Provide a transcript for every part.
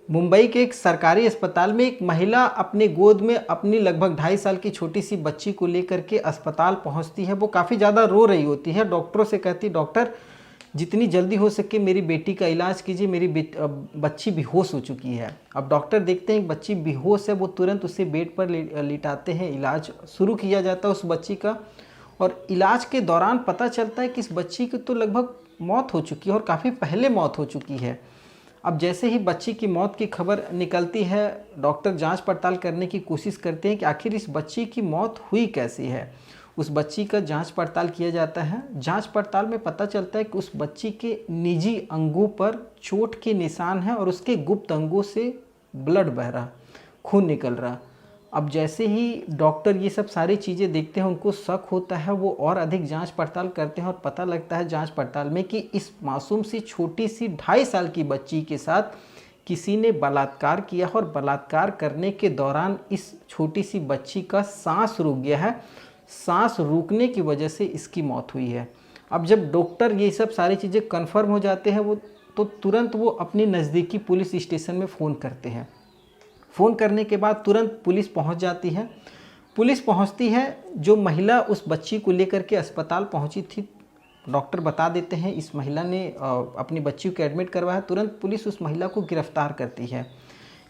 मुंबई के एक सरकारी अस्पताल में एक महिला अपने गोद में अपनी लगभग 2.5 साल की छोटी सी बच्ची को लेकर के अस्पताल पहुंचती है। वो काफ़ी ज़्यादा रो रही होती है। डॉक्टरों से कहती, डॉक्टर जितनी जल्दी हो सके मेरी बेटी का इलाज कीजिए, मेरी बच्ची बेहोश हो चुकी है। अब डॉक्टर देखते हैं बच्ची बेहोश है, वो तुरंत उसे बेड पर लिटाते हैं। इलाज शुरू किया जाता है उस बच्ची का, और इलाज के दौरान पता चलता है कि इस बच्ची की तो लगभग मौत हो चुकी है और काफ़ी पहले मौत हो चुकी है। अब जैसे ही बच्ची की मौत की खबर निकलती है, डॉक्टर जांच पड़ताल करने की कोशिश करते हैं कि आखिर इस बच्ची की मौत हुई कैसी है। उस बच्ची का जांच पड़ताल किया जाता है। जांच पड़ताल में पता चलता है कि उस बच्ची के निजी अंगों पर चोट के निशान हैं और उसके गुप्त अंगों से ब्लड बह रहा, खून निकल रहा। अब जैसे ही डॉक्टर ये सब सारी चीज़ें देखते हैं, उनको शक होता है, वो और अधिक जांच पड़ताल करते हैं और पता लगता है जांच पड़ताल में कि इस मासूम सी छोटी सी 2.5 साल की बच्ची के साथ किसी ने बलात्कार किया और बलात्कार करने के दौरान इस छोटी सी बच्ची का सांस रुक गया है। सांस रुकने की वजह से इसकी मौत हुई है। अब जब डॉक्टर ये सब सारी चीज़ें कन्फर्म हो जाते हैं, वो तो तुरंत वो अपनी नज़दीकी पुलिस स्टेशन में फ़ोन करते हैं। फ़ोन करने के बाद तुरंत पुलिस पहुंच जाती है। पुलिस पहुंचती है, जो महिला उस बच्ची को लेकर के अस्पताल पहुंची थी, डॉक्टर बता देते हैं इस महिला ने अपनी बच्ची को एडमिट करवाया। तुरंत पुलिस उस महिला को गिरफ्तार करती है।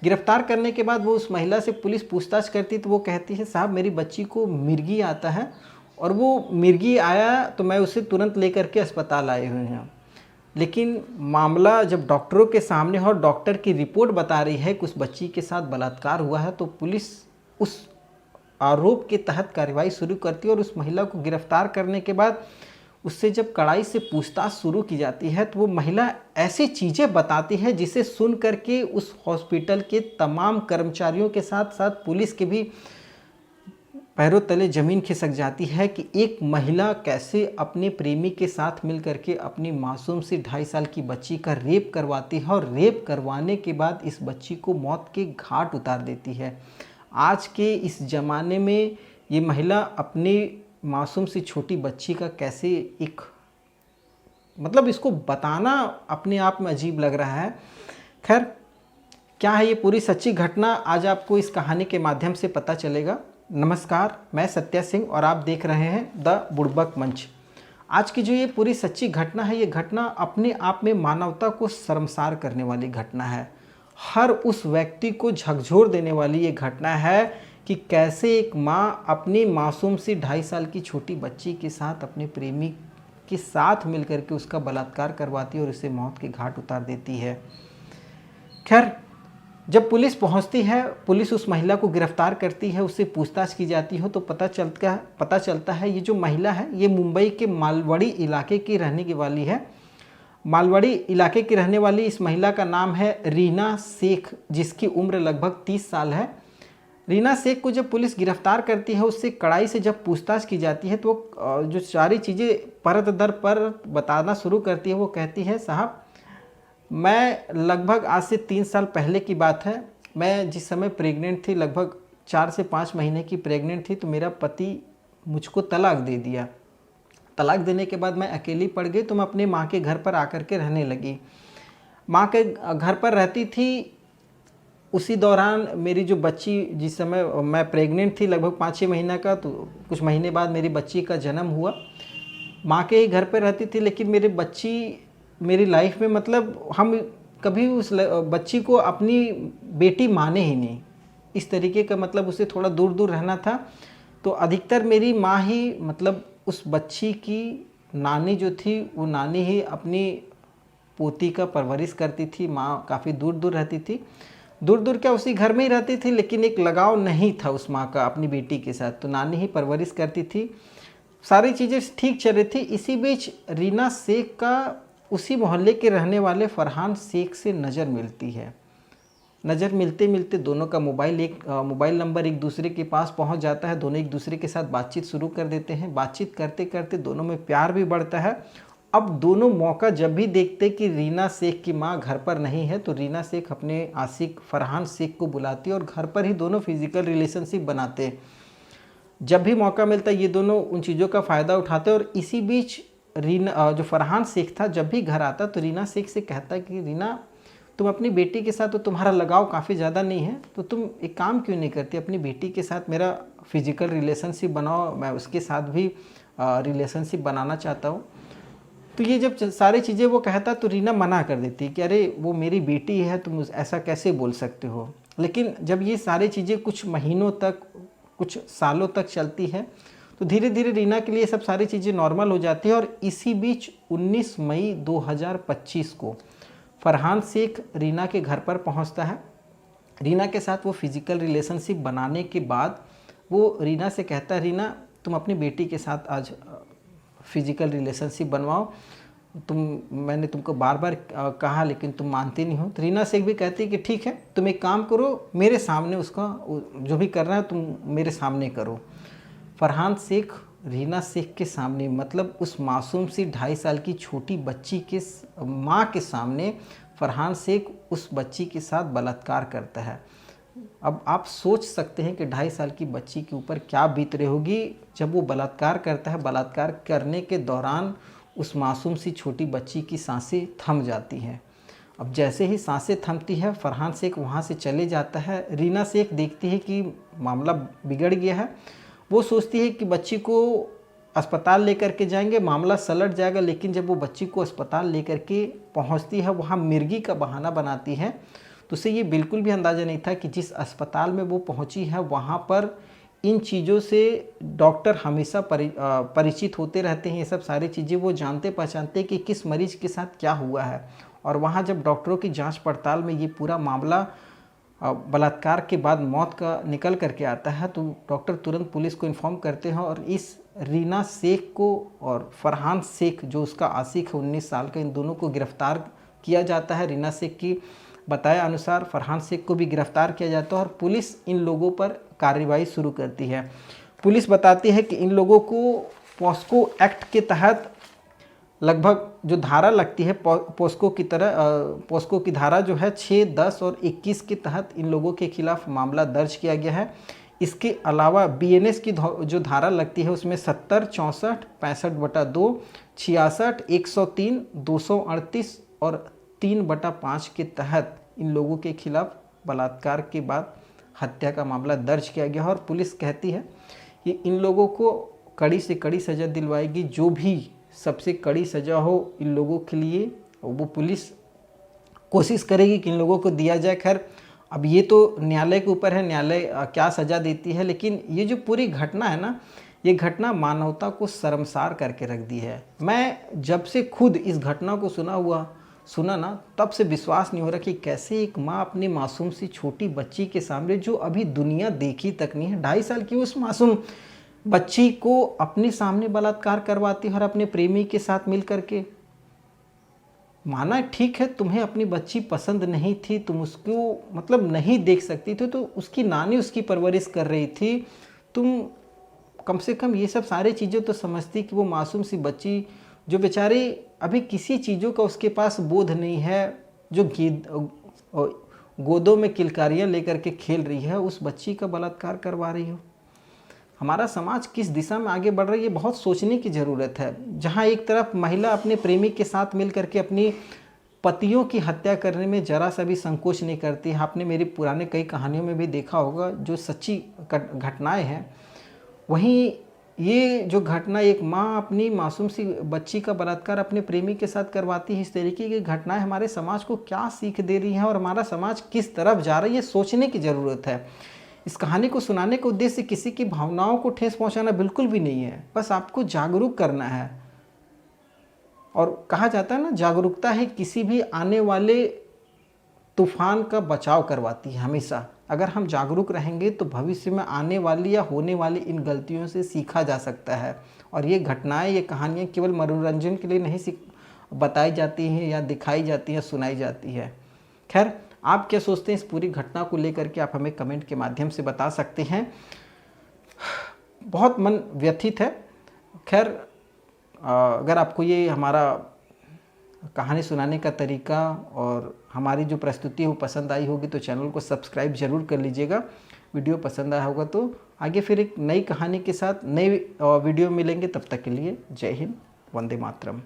गिरफ्तार करने के बाद वो उस महिला से पुलिस पूछताछ करती, तो वो कहती है साहब मेरी बच्ची को मिर्गी आता है और वो मिर्गी आया तो मैं उसे तुरंत लेकर के अस्पताल आए हुए हैं। लेकिन मामला जब डॉक्टरों के सामने और डॉक्टर की रिपोर्ट बता रही है कि उस बच्ची के साथ बलात्कार हुआ है, तो पुलिस उस आरोप के तहत कार्रवाई शुरू करती है और उस महिला को गिरफ्तार करने के बाद उससे जब कड़ाई से पूछताछ शुरू की जाती है, तो वो महिला ऐसी चीज़ें बताती है जिसे सुन करके उस हॉस्पिटल के तमाम कर्मचारियों के साथ साथ पुलिस के भी पैरों तले ज़मीन खिसक जाती है कि एक महिला कैसे अपने प्रेमी के साथ मिल करके अपनी मासूम सी 2.5 साल की बच्ची का रेप करवाती है और रेप करवाने के बाद इस बच्ची को मौत के घाट उतार देती है। आज के इस ज़माने में ये महिला अपनी मासूम सी छोटी बच्ची का कैसे एक मतलब इसको बताना अपने आप में अजीब लग रहा है। खैर, क्या है ये पूरी सच्ची घटना, आज आपको इस कहानी के माध्यम से पता चलेगा। नमस्कार, मैं सत्या सिंह और आप देख रहे हैं द बुड़बक मंच। आज की जो ये पूरी सच्ची घटना है, ये घटना अपने आप में मानवता को शर्मसार करने वाली घटना है। हर उस व्यक्ति को झकझोर देने वाली ये घटना है कि कैसे एक माँ अपनी मासूम सी 2.5 साल की छोटी बच्ची के साथ अपने प्रेमी के साथ मिलकर के उसका बलात्कार करवाती है और उसे मौत के घाट उतार देती है। खैर, जब पुलिस पहुंचती है, पुलिस उस महिला को गिरफ्तार करती है, उससे पूछताछ की जाती है, तो पता चलता है ये जो महिला है ये मुंबई के मालवाड़ी इलाके की रहने वाली है। मालवाड़ी इलाके की रहने वाली इस महिला का नाम है रीना शेख, जिसकी उम्र लगभग 30 साल है। रीना शेख को जब पुलिस गिरफ्तार करती है, उससे कड़ाई से जब पूछताछ की जाती है, तो जो सारी चीज़ें परत दर परत बताना शुरू करती है। वो कहती है साहब, मैं लगभग आज से 3 साल पहले की बात है, मैं जिस समय प्रेग्नेंट थी, लगभग 4 से 5 महीने की प्रेग्नेंट थी, तो मेरा पति मुझको तलाक दे दिया। तलाक देने के बाद मैं अकेली पड़ गई, तो मैं अपने माँ के घर पर आकर के रहने लगी। माँ के घर पर रहती थी। उसी दौरान मेरी जो बच्ची, जिस समय मैं प्रेग्नेंट थी लगभग 5-6 महीना का, तो कुछ महीने बाद मेरी बच्ची का जन्म हुआ। माँ के ही घर पर रहती थी, लेकिन मेरी बच्ची मेरी लाइफ में मतलब हम कभी उस बच्ची को अपनी बेटी माने ही नहीं। इस तरीके का मतलब उसे थोड़ा दूर दूर रहना था। तो अधिकतर मेरी माँ ही मतलब उस बच्ची की नानी जो थी, वो नानी ही अपनी पोती का परवरिश करती थी। माँ काफ़ी दूर दूर रहती थी, दूर दूर क्या उसी घर में ही रहती थी, लेकिन एक लगाव नहीं था उस माँ का अपनी बेटी के साथ, तो नानी ही परवरिश करती थी। सारी चीज़ें ठीक चल रही थी। इसी बीच रीना शेख का उसी मोहल्ले के रहने वाले फरहान शेख से नज़र मिलती है। नज़र मिलते मिलते दोनों का मोबाइल नंबर एक दूसरे के पास पहुंच जाता है। दोनों एक दूसरे के साथ बातचीत शुरू कर देते हैं। बातचीत करते करते दोनों में प्यार भी बढ़ता है। अब दोनों मौका जब भी देखते कि रीना शेख की माँ घर पर नहीं है, तो रीना शेख अपने आशिक फरहान शेख को बुलाती है और घर पर ही दोनों फिजिकल रिलेशनशिप बनाते हैं। जब भी मौका मिलता है ये दोनों उन चीज़ों का फ़ायदा उठाते हैं। और इसी बीच रीना जो फरहान शेख था, जब भी घर आता तो रीना शेख से कहता कि रीना, तुम अपनी बेटी के साथ तो तुम्हारा लगाव काफ़ी ज़्यादा नहीं है, तो तुम एक काम क्यों नहीं करती, अपनी बेटी के साथ मेरा फिजिकल रिलेशनशिप बनाओ, मैं उसके साथ भी रिलेशनशिप बनाना चाहता हूँ। तो ये जब सारी चीज़ें वो कहता तो रीना मना कर देती कि अरे वो मेरी बेटी है, तुम ऐसा कैसे बोल सकते हो। लेकिन जब ये सारी चीज़ें कुछ महीनों तक, कुछ सालों तक चलती है, तो धीरे धीरे रीना के लिए सब सारी चीज़ें नॉर्मल हो जाती है। और इसी बीच 19 मई 2025 को फरहान शेख रीना के घर पर पहुंचता है। रीना के साथ वो फिज़िकल रिलेशनशिप बनाने के बाद वो रीना से कहता है, रीना तुम अपनी बेटी के साथ आज फिज़िकल रिलेशनशिप बनवाओ, मैंने तुमको बार बार कहा लेकिन तुम मानती नहीं हो। तो रीना शेख भी कहती है कि ठीक है, तुम एक काम करो, मेरे सामने उसका जो भी करना है तुम मेरे सामने करो। फरहान शेख रीना शेख के सामने, मतलब उस मासूम सी 2.5 साल की छोटी बच्ची के माँ के सामने फरहान शेख उस बच्ची के साथ बलात्कार करता है। अब आप सोच सकते हैं कि 2.5 साल की बच्ची के ऊपर क्या बीत रही होगी जब वो बलात्कार करता है। बलात्कार करने के दौरान उस मासूम सी छोटी बच्ची की सांसें थम जाती हैं। अब जैसे ही सांसें थमती है, फरहान शेख वहाँ से चले जाता है। रीना शेख देखती है कि मामला बिगड़ गया है। वो सोचती है कि बच्ची को अस्पताल लेकर के जाएंगे, मामला सलट जाएगा। लेकिन जब वो बच्ची को अस्पताल लेकर के पहुँचती है, वहाँ मिर्गी का बहाना बनाती है। तो उसे ये बिल्कुल भी अंदाज़ा नहीं था कि जिस अस्पताल में वो पहुंची है वहाँ पर इन चीज़ों से डॉक्टर हमेशा परिचित होते रहते हैं। ये सब सारी चीज़ें वो जानते पहचानते कि किस मरीज के साथ क्या हुआ है। और वहाँ जब डॉक्टरों की जांच पड़ताल में ये पूरा मामला बलात्कार के बाद मौत का निकल करके आता है, तो डॉक्टर तुरंत पुलिस को इन्फॉर्म करते हैं और इस रीना शेख को और फरहान शेख जो उसका आशिक है 19 साल का, इन दोनों को गिरफ्तार किया जाता है। रीना शेख की बताया अनुसार फरहान शेख को भी गिरफ्तार किया जाता है और पुलिस इन लोगों पर कार्रवाई शुरू करती है। पुलिस बताती है कि इन लोगों को पॉस्को एक्ट के तहत लगभग जो धारा लगती है पॉस्को की धारा जो है 6, 10 और 21 के तहत इन लोगों के खिलाफ मामला दर्ज किया गया है। इसके अलावा BNS की जो धारा लगती है उसमें 70, 64, 65/2, 66, 103, 238 और 3/5 के तहत इन लोगों के खिलाफ बलात्कार के बाद हत्या का मामला दर्ज किया गया है। और पुलिस कहती है कि इन लोगों को कड़ी से कड़ी सज़ा दिलवाएगी, जो भी सबसे कड़ी सज़ा हो इन लोगों के लिए वो पुलिस कोशिश करेगी कि इन लोगों को दिया जाए। खैर अब ये तो न्यायालय के ऊपर है, न्यायालय क्या सज़ा देती है। लेकिन ये जो पूरी घटना है ना, ये घटना मानवता को शर्मसार करके रख दी है। मैं जब से खुद इस घटना को सुना ना, तब से विश्वास नहीं हो रहा कि कैसे एक माँ अपनी मासूम सी छोटी बच्ची के सामने, जो अभी दुनिया देखी तक नहीं है, 2.5 साल की उस मासूम बच्ची को अपने सामने बलात्कार करवाती है और अपने प्रेमी के साथ मिल करके। माना ठीक है तुम्हें अपनी बच्ची पसंद नहीं थी, तुम उसको मतलब नहीं देख सकती थी, तो उसकी नानी उसकी परवरिश कर रही थी, तुम कम से कम ये सब सारी चीज़ें तो समझती कि वो मासूम सी बच्ची जो बेचारी अभी किसी चीज़ों का उसके पास बोध नहीं है, जो गोदों में किलकारियाँ लेकर के खेल रही है, उस बच्ची का बलात्कार करवा रही हो। हमारा समाज किस दिशा में आगे बढ़ रहा है, ये बहुत सोचने की ज़रूरत है। जहाँ एक तरफ महिला अपने प्रेमी के साथ मिल करके अपनी पतियों की हत्या करने में जरा सा भी संकोच नहीं करती। आपने मेरी पुराने कई कहानियों में भी देखा होगा जो सच्ची घटनाएं हैं, वहीं ये जो घटना एक माँ अपनी मासूम सी बच्ची का बलात्कार अपने प्रेमी के साथ करवाती है, इस तरीके की घटनाएं हमारे समाज को क्या सीख दे रही हैं और हमारा समाज किस तरफ जा रहा है, ये सोचने की ज़रूरत है। इस कहानी को सुनाने का उद्देश्य किसी की भावनाओं को ठेस पहुंचाना बिल्कुल भी नहीं है, बस आपको जागरूक करना है। और कहा जाता है ना, जागरूकता है किसी भी आने वाले तूफान का बचाव करवाती है हमेशा। अगर हम जागरूक रहेंगे तो भविष्य में आने वाली या होने वाली इन गलतियों से सीखा जा सकता है। और ये घटनाएं, ये कहानियाँ केवल मनोरंजन के लिए नहीं बताई जाती हैं या दिखाई जाती हैं, सुनाई जाती है। खैर आप क्या सोचते हैं इस पूरी घटना को लेकर के, आप हमें कमेंट के माध्यम से बता सकते हैं। बहुत मन व्यथित है। खैर अगर आपको ये हमारा कहानी सुनाने का तरीका और हमारी जो प्रस्तुति है वो पसंद आई होगी तो चैनल को सब्सक्राइब जरूर कर लीजिएगा। वीडियो पसंद आया होगा तो आगे फिर एक नई कहानी के साथ नई वीडियो मिलेंगे। तब तक के लिए जय हिंद, वंदे मातरम।